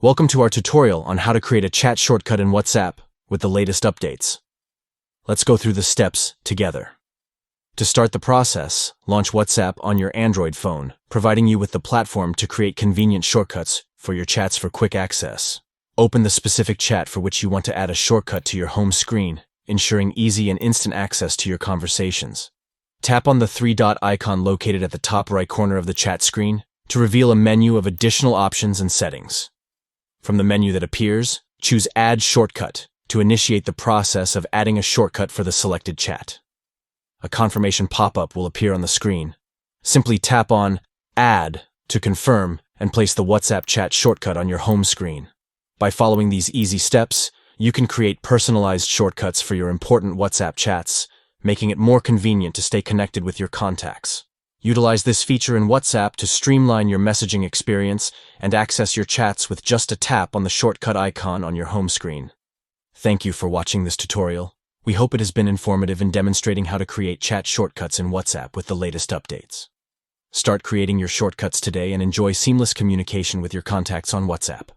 Welcome to our tutorial on how to create a chat shortcut in WhatsApp with the latest updates. Let's go through the steps together. To start the process, launch WhatsApp on your Android phone, providing you with the platform to create convenient shortcuts for your chats for quick access. Open the specific chat for which you want to add a shortcut to your home screen, ensuring easy and instant access to your conversations. Tap on the three-dot icon located at the top right corner of the chat screen to reveal a menu of additional options and settings. From the menu that appears, choose Add Shortcut to initiate the process of adding a shortcut for the selected chat. A confirmation pop-up will appear on the screen. Simply tap on Add to confirm and place the WhatsApp chat shortcut on your home screen. By following these easy steps, you can create personalized shortcuts for your important WhatsApp chats, making it more convenient to stay connected with your contacts. Utilize this feature in WhatsApp to streamline your messaging experience and access your chats with just a tap on the shortcut icon on your home screen. Thank you for watching this tutorial. We hope it has been informative in demonstrating how to create chat shortcuts in WhatsApp with the latest updates. Start creating your shortcuts today and enjoy seamless communication with your contacts on WhatsApp.